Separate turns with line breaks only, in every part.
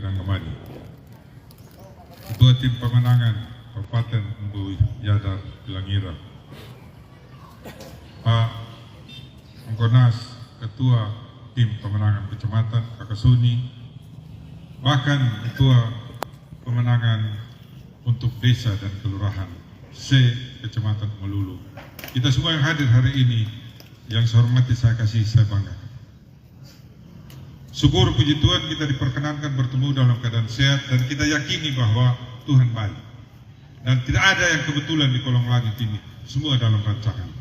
Kiranggamani, Ketua Tim Pemenangan Kabupaten Embu Yadar Bilangira, Pak Mengkonas, Ketua Tim Pemenangan Kecamatan Kakasuni, bahkan Ketua Pemenangan untuk Desa dan Kelurahan Kecamatan Melulu. Kita semua yang hadir hari ini, yang saya hormati, saya kasih, saya bangga. Syukur puji Tuhan kita diperkenankan bertemu dalam keadaan sehat dan kita yakini bahwa Tuhan baik. Dan tidak ada yang kebetulan di kolong langit ini, semua dalam rancangan.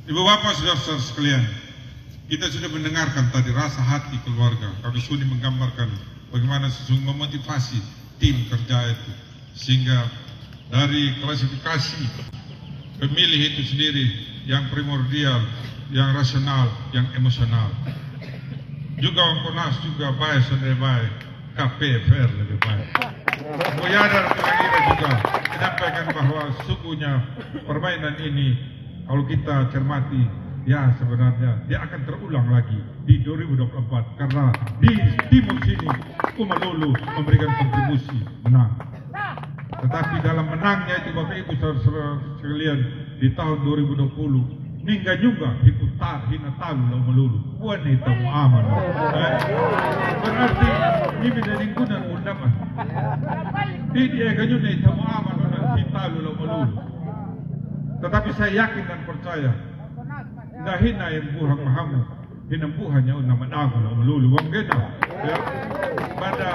Ibu bapak saudara-saudara sekalian, kita sudah mendengarkan tadi rasa hati keluarga. Kami sudah menggambarkan bagaimana sesungguhnya memotivasi tim kerja itu, sehingga dari klasifikasi pemilih itu sendiri yang primordial, yang rasional, yang emosional. Juga Mengkonas juga baik, saudara baik, KPFR lebih baik. Yadar Bilangira juga menyampaikan bahwa sesungguhnya permainan ini kalau kita cermati, ya sebenarnya dia akan terulang lagi di 2024 karena di timur sini Umalulu memberikan kontribusi menang. Tetapi dalam menangnya itu Bapak Ibu saudara sekalian di tahun 2020 Ningga juga ikutar hina talu la melulu wanita muaman. Berarti ini bisa lingkungan undapan. Tidak akan wanita muaman hina talu la melulu. Tetapi saya yakin dan percaya dah hina yang buhang mahamu hina buhanya unna managu la melulu. Wang gena ya, pada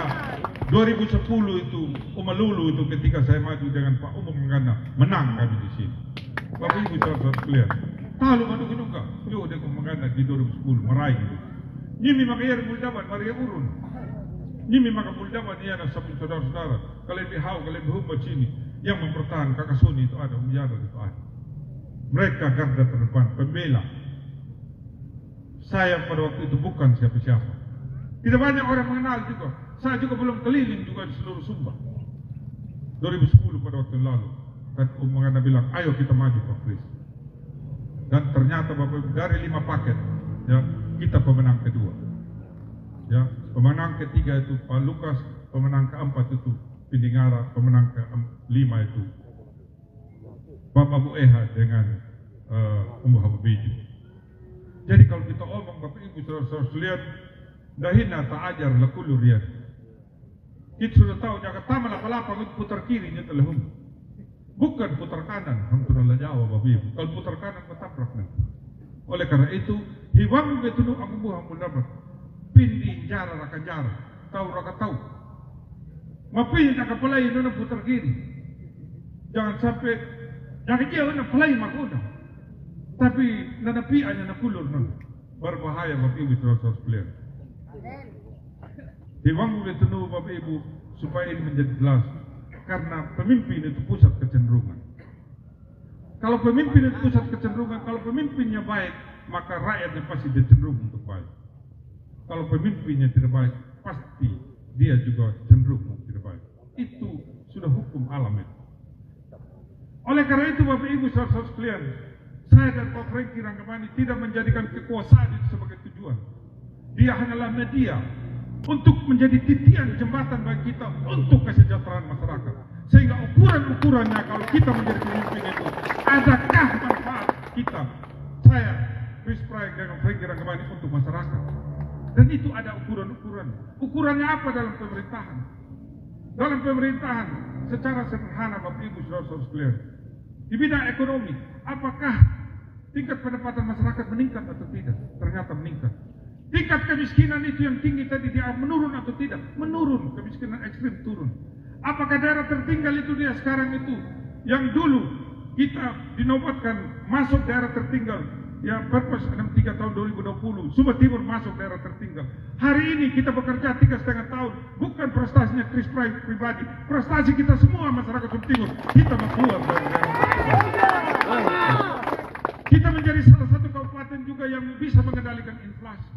2010 itu Umalulu itu ketika saya maju dengan Pak Umum Menggana menang kami di sini. Bapak Ibu saudara sekalian, tahu mana kita? Yo dia Menggana di 2010 meraih. Nyimi makayar buldaban Maria urun. Nyimi maka buldaban ia nak sabun saudara-saudara. Kalau bihau kalau bihumbat sini yang mempertahankan Kakasuni itu ada, Umjada itu ada. Mereka garda terdepan pembela. Saya pada waktu itu bukan siapa-siapa. Tidak banyak orang mengenal juga. Saya juga belum keliling juga di seluruh Sumba. 2010 pada waktu lalu, kan Menggana bilang, ayo kita maju Pak Kris. Dan ternyata Bapak Ibu dari 5 paket, ya kita pemenang kedua. Ya, pemenang ketiga itu Pak Lukas, pemenang keempat itu Pindingara, pemenang ke-5 itu Bapak Bu Eha dengan Umbu Habibiju. Jadi kalau kita omong Bapak Ibu saudara-saudara sekalian, dahina tak ajar lakulu rian. Kita sudah tahu jaga taman lapang itu putar kiri nya telehum. Bukan putar kanan, hampirlah Jawa Bapak Ibu. Kalau putar kanan ketabrak nanti. Oleh karena itu, hiwang betunu aku buah dapat. Pindi jara raka jara, tahu raka tahu. Mapi jaga pelai nona putar kiri. Jangan sampai jaga jauh nona pelai makuna. Tapi nana pi anya nakulur nona. Berbahaya Bapak Ibu saudara sekalian. Hiwang betunu Bapak Ibu supaya ini menjadi jelas. Karena pemimpin itu pusat kecenderungan. Kalau pemimpin itu pusat kecenderungan, kalau pemimpinnya baik, maka rakyatnya pasti cenderung untuk baik. Kalau pemimpinnya tidak baik, pasti dia juga cenderung untuk tidak baik. Itu sudah hukum alam itu. Oleh karena itu Bapak Ibu saudara sekalian, saya dan Pak Frank Kiranggamani tidak menjadikan kekuasaan itu sebagai tujuan. Dia hanyalah media untuk menjadi titian jembatan bagi kita untuk kesejahteraan masyarakat. Sehingga ukuran-ukurannya kalau kita menjadi pemimpin itu, adakah manfaat kita, saya, Chris Pry dengan Frank Kiranggamani untuk masyarakat. Dan itu ada ukuran-ukuran. Ukurannya apa dalam pemerintahan? Dalam pemerintahan secara sederhana Bapak Ibu saudara-saudara sekalian, di bidang ekonomi, apakah tingkat pendapatan masyarakat meningkat atau tidak? Ternyata meningkat. Tingkat kemiskinan itu yang tinggi tadi dia menurun atau tidak? Menurun, kemiskinan ekstrim turun. Apakah daerah tertinggal itu dia sekarang itu yang dulu kita dinobatkan masuk daerah tertinggal, ya Perpres 63 tahun 2020, Sumba Timur masuk daerah tertinggal. Hari ini kita bekerja 3,5 tahun, bukan prestasinya Chris Pry pribadi, prestasi kita semua masyarakat Sumba Timur. Kita keluar dari daerah tertinggal. Kita menjadi salah satu kabupaten juga yang bisa mengendalikan inflasi.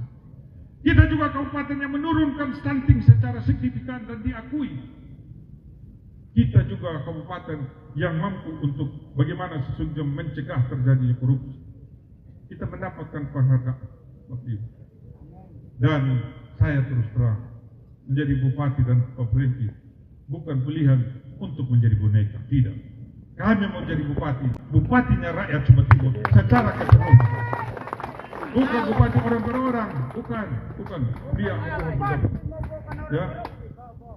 Kita juga kabupaten yang menurunkan stunting secara signifikan dan diakui. Kita juga kabupaten yang mampu untuk bagaimana sesungguhnya mencegah terjadinya korupsi. Kita mendapatkan penghargaan. Dan saya terus terang menjadi bupati dan pemerinti bukan pilihan untuk menjadi boneka, tidak. Kami mau jadi bupati, bupatinya rakyat Sumba Timur secara keseluruhan. Bukan bupati orang per orang, bukan. Dia ya.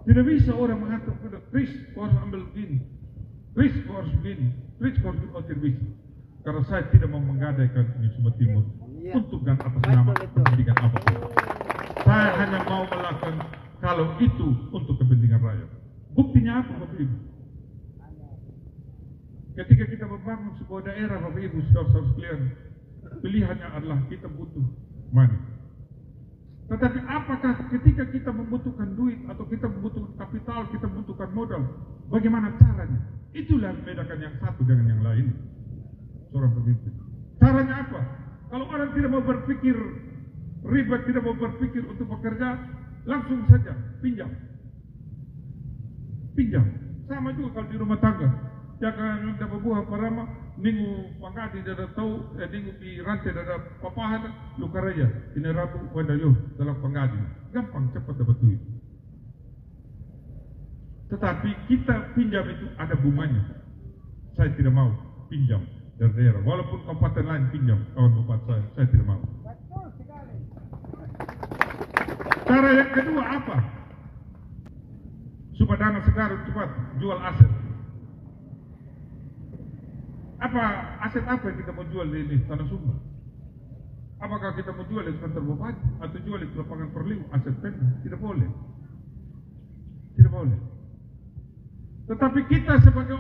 Tidak bisa orang mengatur kuda. Chris, kau harus ambil begini. Chris, kau harus begini. Chris, kau harus tidak bisa. Karena saya tidak mau menggadaikan ini Sumba Timur untuk dan atas nama kepentingan apapun. Saya hanya mau melakukan kalau itu untuk kepentingan rakyat. Buktinya apa, Bapak Ibu? Ketika kita membangun sebuah daerah, Bapak Ibu, saudara-saudara sekalian, pilihannya adalah kita butuh money. Tetapi apakah ketika kita membutuhkan duit atau kita membutuhkan kapital, kita membutuhkan modal, bagaimana caranya? Itulah membedakan yang satu dengan yang lain. Seorang pemimpin. Caranya apa? Kalau orang tidak mau berpikir ribet, tidak mau berpikir untuk bekerja, langsung saja pinjam. Sama juga kalau di rumah tangga. Jangan dapat buah parama, minggu pangadi dada tahu, minggu di rantai dada papahan, lu karaya. Ini ratu pada yo dalam pangadi. Gampang cepat dapat duit. Tetapi kita pinjam itu ada bunganya. Saya tidak mau pinjam dari daerah, walaupun kabupaten lain pinjam, kawan bupati saya tidak mau. Cara yang kedua apa? Supaya dana segar cepat jual aset. Aset apa yang kita mau jual di Tanah Sumba? Apakah kita mau jual di kantor bupati atau jual di lapangan perliu aset Pemda? Tidak boleh. Tetapi kita sebagai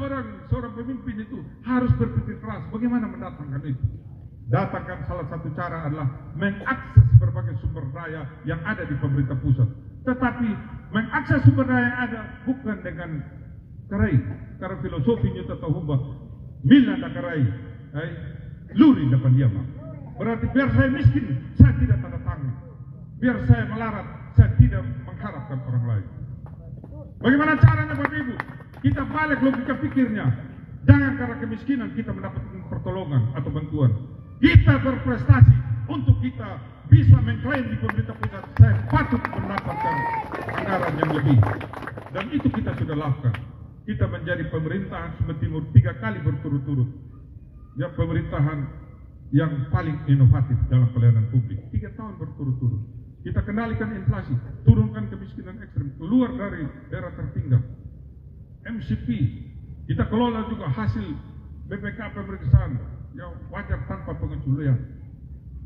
seorang pemimpin itu harus berpikir keras bagaimana mendatangkan itu. Datangkan salah satu cara adalah mengakses berbagai sumber daya yang ada di pemerintah pusat. Tetapi mengakses sumber daya yang ada bukan dengan karai. Karena filosofinya tetap hubah mila da karai, luri dapat dia mah. Berarti biar saya miskin, saya tidak tanda tangan. Biar saya melarat, saya tidak mengharapkan orang lain. Bagaimana caranya Bapak Ibu? Kita balik logika pikirnya. Jangan karena kemiskinan kita mendapatkan pertolongan atau bantuan. Kita berprestasi untuk kita bisa mengklaim di pemerintah pusat. Saya patut mendapatkan anggaran yang lebih. Dan itu kita sudah lakukan. Kita menjadi pemerintahan Sumba Timur 3 kali berturut-turut. Ya, pemerintahan yang paling inovatif dalam pelayanan publik. 3 tahun berturut-turut. Kita kendalikan inflasi, turunkan kemiskinan ekstrem, keluar dari daerah tertinggal. MCP, kita kelola juga hasil BPK pemeriksaan yang wajar tanpa pengecualian.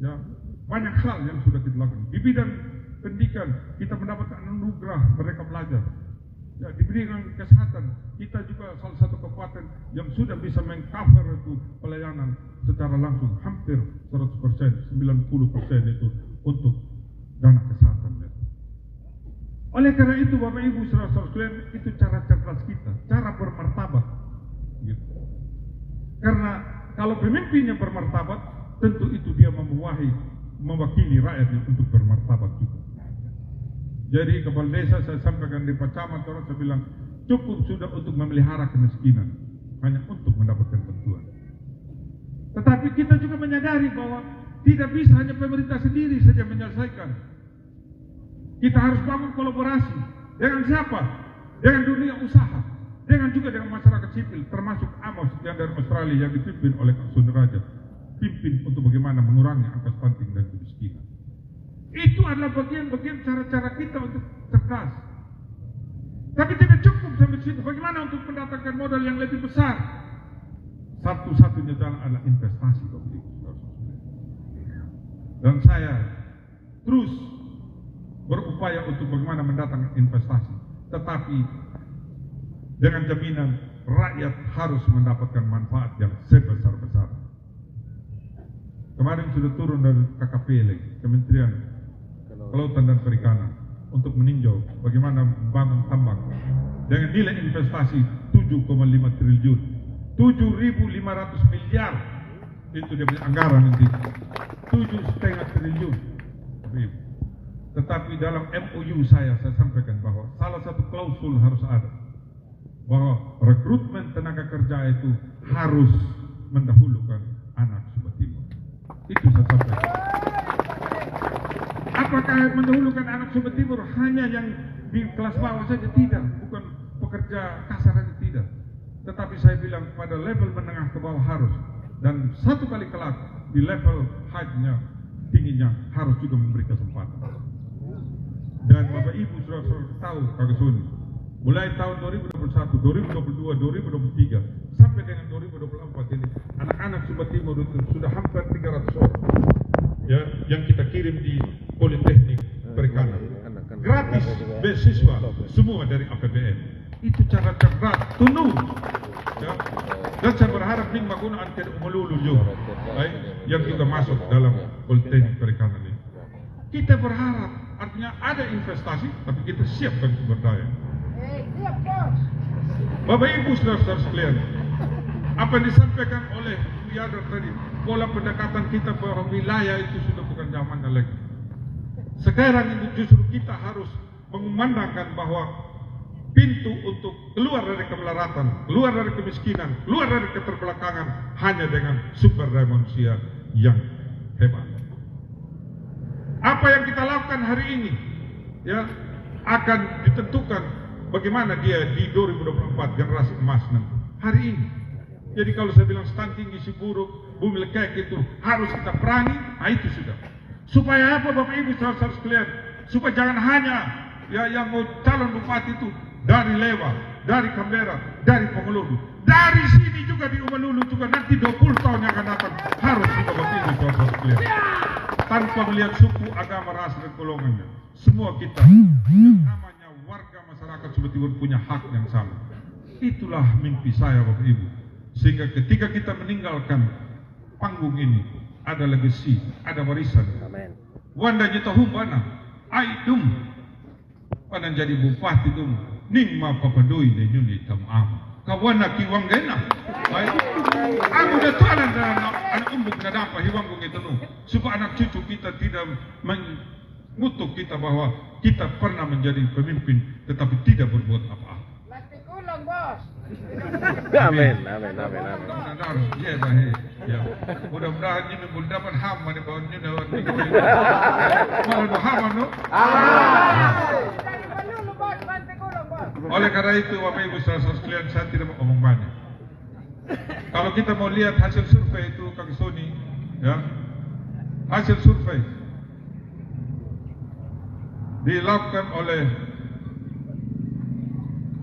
Ya, banyak hal yang sudah kita lakukan. Di bidang pendidikan, kita mendapatkan anugerah Merdeka Belajar. Ya, di bidang kesehatan, kita juga salah satu kabupaten yang sudah bisa mengcover itu pelayanan secara langsung hampir 100%, 90% itu untuk dana kesehatan. Ya. Oleh karena itu Bapak Ibu saudara-saudara sekalian, itu cara cerdas kita, cara bermartabat. Gitu. Karena kalau pemimpinnya bermartabat, tentu itu dia mewakili rakyatnya untuk bermartabat juga. Jadi kepala desa saya sampaikan di Pak Camat, orang saya bilang cukup sudah untuk memelihara kemiskinan, hanya untuk mendapatkan bantuan. Tetapi kita juga menyadari bahwa tidak bisa hanya pemerintah sendiri saja menyelesaikan. Kita harus bangun kolaborasi dengan siapa? Dengan dunia usaha, dengan juga dengan masyarakat sipil, termasuk Amos yang dari Australia yang dipimpin oleh Kak Sundrajat, pimpin untuk bagaimana mengurangi angka stunting dan kemiskinan. Itu adalah bagian-bagian cara-cara kita untuk cerdas. Tapi tidak cukup sampai situ. Bagaimana untuk mendatangkan modal yang lebih besar? Satu-satunya jalan adalah investasi. Dan saya terus berupaya untuk bagaimana mendatangkan investasi. Tetapi dengan jaminan rakyat harus mendapatkan manfaat yang sebesar-besar. Kemarin sudah turun dari KKP, Kementerian Kelautan dan Perikanan, untuk meninjau bagaimana membangun tambang dengan nilai investasi 7,5 triliun, 7.500 miliar itu dia punya anggaran nanti, 7,5 triliun. Tetapi dalam MOU saya sampaikan bahwa salah satu klausul harus ada, bahwa rekrutmen tenaga kerja itu harus mendahulukan anak Sumba Timur. Itu saya sampaikan. Apakah mendahulukan anak Sumba Timur hanya yang di kelas bawah saja tidak, bukan pekerja kasar saja tidak. Tetapi saya bilang pada level menengah ke bawah harus, dan satu kali kelak di level height-nya, tingginya harus juga memberi kesempatan. Dan Bapak Ibu sudah tahu Kak Suni, mulai tahun 2021, 2022, 2023 sampai dengan 2024 ini anak-anak Sumba Timur itu sudah hampir 300 orang ya, yang kita kirim di Politeknik Perikanan. Gratis beasiswa semua dari APBN. Itu cara cerdas, tunuk. Ya. Dan saya berharap Ning Magunaan ke Umalulu juga, yang juga masuk dalam Politeknik Perikanan ini. Kita berharap, artinya ada investasi, tapi kita siapkan sumber daya. Bapak Ibu saudara-saudara sekalian, apa yang disampaikan oleh Yadar tadi, pola pendekatan kita bahwa wilayah itu sudah bukan zamannya lagi. Sekarang itu justru kita harus mengumandangkan bahwa pintu untuk keluar dari kemelaratan, keluar dari kemiskinan, keluar dari keterbelakangan hanya dengan sumber daya manusia yang hebat. Apa yang kita lakukan hari ini ya akan ditentukan bagaimana dia di 2024 generasi emas nanti. Hari ini. Jadi kalau saya bilang stunting isi buruk, bumi lekek itu harus kita perangi, nah itu sudah. Supaya apa Bapak Ibu saudara-saudara sekalian? Supaya jangan hanya ya yang mau calon bupati itu dari Lewa, dari Canberra, dari Pengelulu. Dari sini juga di Umalulu juga nanti 20 tahun yang akan datang harus juga Bapak Ibu saudara-saudara sekalian. Tanpa melihat suku, agama, ras dan golongannya. Semua kita yang namanya warga masyarakat Sumba Timur punya hak yang sama. Itulah mimpi saya Bapak Ibu. Sehingga ketika kita meninggalkan panggung ini, ada legacy, ada warisan.
Amin.
Wanda nyita humbana, aidum, pada jadi bupati dum, ning ma papadoi de nyuni tam am. Kawana kiwang gena. Aku dah tuan anak umbuk na dapat hiwanggung itu nu, supaya anak cucu kita tidak mengutuk kita bahwa kita pernah menjadi pemimpin, tetapi tidak berbuat apa-apa.
Amin, amin, amin, amin.
Ya, mudah-mudahan ini dapat hama di bawah ini malah hama no. Oleh karena itu Bapak Ibu saudara sekalian, saya tidak mau ngomong banyak. Kalau kita mau lihat hasil survei itu Kang Sony, ya, hasil survei dilakukan oleh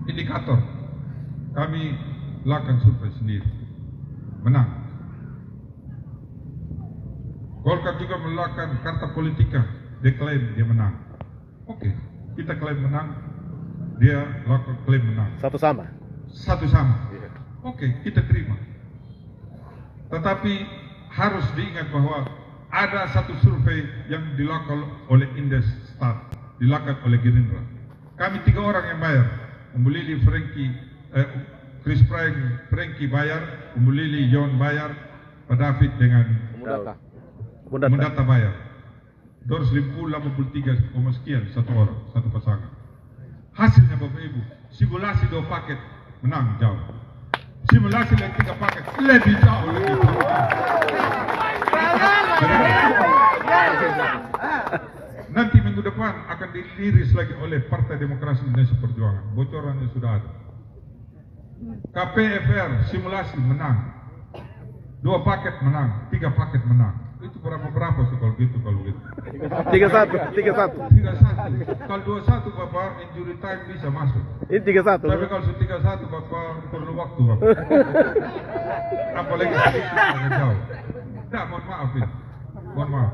indikator. Kami lakukan survei sendiri, menang. Golkar juga melakukan Carta Politika, dia klaim dia menang. Oke, kita klaim menang, dia lakukan klaim menang.
Satu sama.
Satu sama. Oke, kita terima. Tetapi harus diingat bahwa ada satu survei yang dilakukan oleh Indeks Stat, dilakukan oleh Gerindra. Kami 3 orang yang bayar, Umbu Lili, Chris Franky bayar, Umbu Lili, Yon bayar, Pak David dengan Mundata bayar. 283 sekian satu orang, satu pasangan. Hasilnya Bapak Ibu, simulasi 2 paket menang jauh. Simulasi yang 3 paket lebih jauh lagi. Nanti minggu depan akan diliris lagi oleh Partai Demokrasi Indonesia Perjuangan. Bocorannya sudah ada. KPFR simulasi menang, 2 paket menang, 3 paket menang. Itu berapa sih kalau gitu?
3-1.
Kalau 2-1 Bapak injury time bisa masuk.
Ini 3-1.
Tapi kalau 3-1 Bapak perlu waktu Bapak. Apalagi agak jauh. Tidak, mohon maaf ini. Mohon maaf.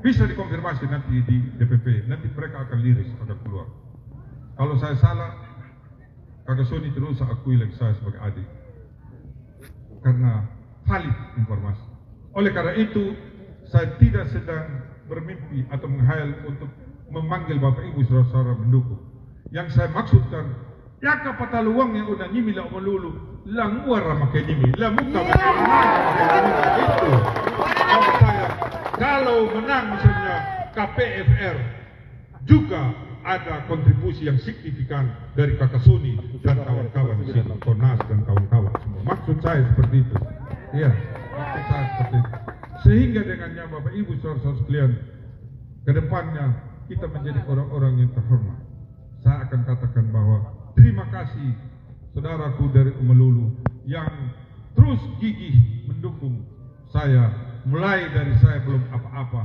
Bisa dikonfirmasi nanti di DPP. Nanti mereka akan liris akan keluar. Kalau saya salah, Kakak Sony terus akui lagi saya sebagai adik. Karena valid informasi. Oleh karena itu, saya tidak sedang bermimpi atau menghayal untuk memanggil Bapak Ibu saudara-saudara mendukung. Yang saya maksudkan, ya kapata luang yang udah nyimi la Umalulu, lang wara makai nyimi, la muka makai itu. Maksud saya, kalau menang misalnya KPFR, juga ada kontribusi yang signifikan dari Kakak Sony dan kawan-kawan di sini, Konas dan kawan-kawan semua. Maksud saya seperti itu. Iya, maksud saya seperti itu. Sehingga dengannya Bapak Ibu saudara-saudara sekalian, ke depannya kita menjadi orang-orang yang terhormat. saya akan katakan bahwa terima kasih saudaraku dari Umalulu yang terus gigih mendukung saya, mulai dari saya belum apa-apa,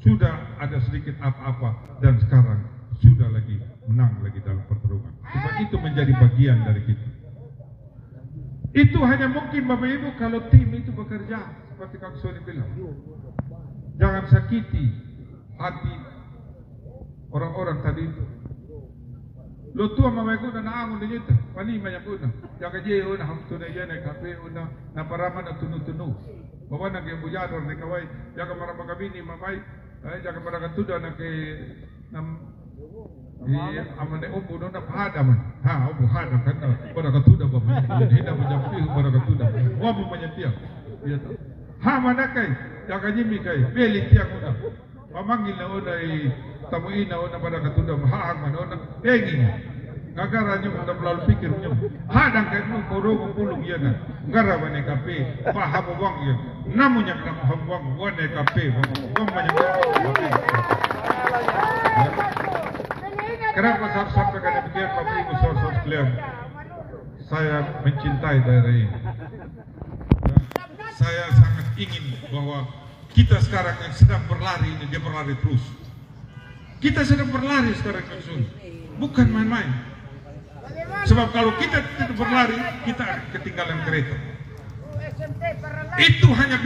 sudah ada sedikit apa-apa, dan sekarang sudah lagi menang lagi dalam pertarungan. Sebab itu menjadi bagian dari kita. Itu hanya mungkin Bapak Ibu kalau tim itu bekerja seperti Kak Soni bilang. Jangan sakiti hati orang-orang tadi itu. Lo tua mama ko na naangon din ito. Panima niya ko na. Yaga jay una hamto na yan ay kape una na parama na tunu-tunu. Bawa na kay buyador na kaway. Yaga marama kami ni mamay. Yaga marama tuda na kay amane opo no na pahada man. Ha opo hada kan na para katuda ba man. Hida mo jampi para katuda. Wa mo manyapia. Ito. Ha manakay. Yaga jimi kay beli tiang una. Pamangil na una ay tamuin na una pada katuda mahahag man una engin ngagara nyo muna melalui pikir nyo hadang kayo mo koro pulong yan ngara wane kape pahabawang yan namunyak na pahabawang wane kape wang banyak kape. Kenapa saya sampaikan demikian Bapak Ibu saudara sekalian? Saya mencintai daerah ini. Saya sangat ingin bahwa kita sekarang yang sedang berlari ini, dia berlari terus. Kita sedang berlari sekarang Kang, bukan main-main. Sebab kalau kita tidak berlari, kita akan ketinggalan kereta. Itu hanya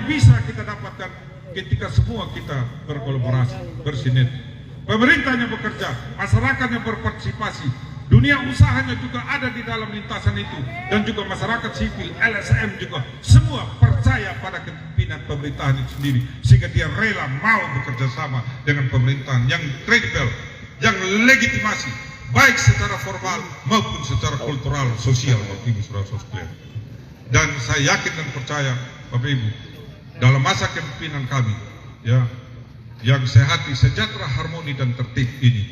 bisa kita dapatkan ketika semua kita berkolaborasi, bersinergi. Pemerintahnya bekerja, masyarakatnya berpartisipasi, dunia usahanya juga ada di dalam lintasan itu, dan juga masyarakat sipil, LSM juga semua percaya pada kepemimpinan pemerintahan itu sendiri, sehingga dia rela mau bekerja sama dengan pemerintahan yang kredibel, yang legitimasi, baik secara formal maupun secara kultural, sosial, Bapak Ibu saudara sekalian. Dan saya yakin dan percaya, Bapak Ibu, dalam masa kepemimpinan kami, ya, yang sehati, sejahtera, harmoni dan tertib ini,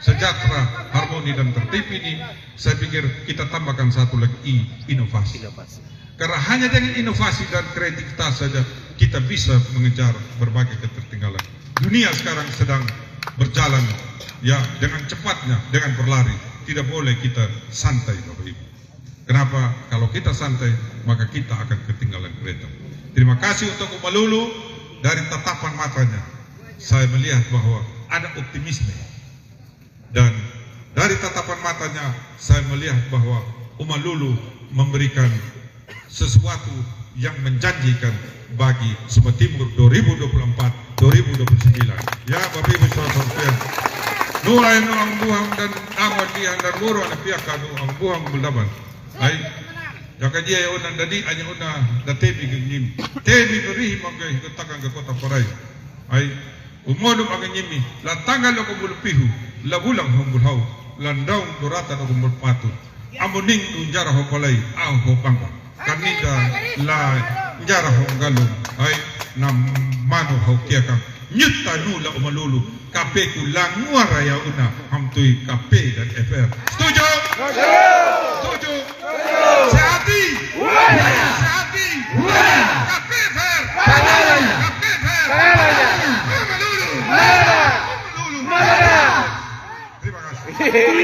sejahtera, harmoni dan tertib ini, saya pikir kita tambahkan satu lagi, inovasi. Karena hanya dengan inovasi dan kreativitas saja kita bisa mengejar berbagai ketertinggalan. Dunia sekarang sedang berjalan ya dengan cepatnya, dengan berlari. Tidak boleh kita santai, Bapak Ibu. Kenapa? Kalau kita santai, maka kita akan ketinggalan kereta. Terima kasih untuk Umalulu. Dari tatapan matanya saya melihat bahwa ada optimisme. Dan dari tatapan matanya saya melihat bahwa Umalulu memberikan sesuatu yang menjanjikan bagi Sumba Timur 2024-2029. Ya Bapak Ibu saudara sekalian, nuai ang buhang dan angwan dihan dan muro na piaka ang buhang bulaban. Ay jaka dia unan dadi anya una da tebi gnyim. Tebi berihi magay higutakan ka kota paray. Ay umodom ang nyimi la tanggal ko bulpihu la bulang humbulhaw landaw durata no gumpatu. Amuning unjara ho palay ang ho bangka. Kanida la njara ho galum ay na mano ho kiaka. Nyuta nula Umalulu kape ku languara ya una hamtui kape dan FR. Setuju? Setuju? Sehati? Sehati? Kape FR? Kape FR? Umalulu? Umalulu? Terima kasih.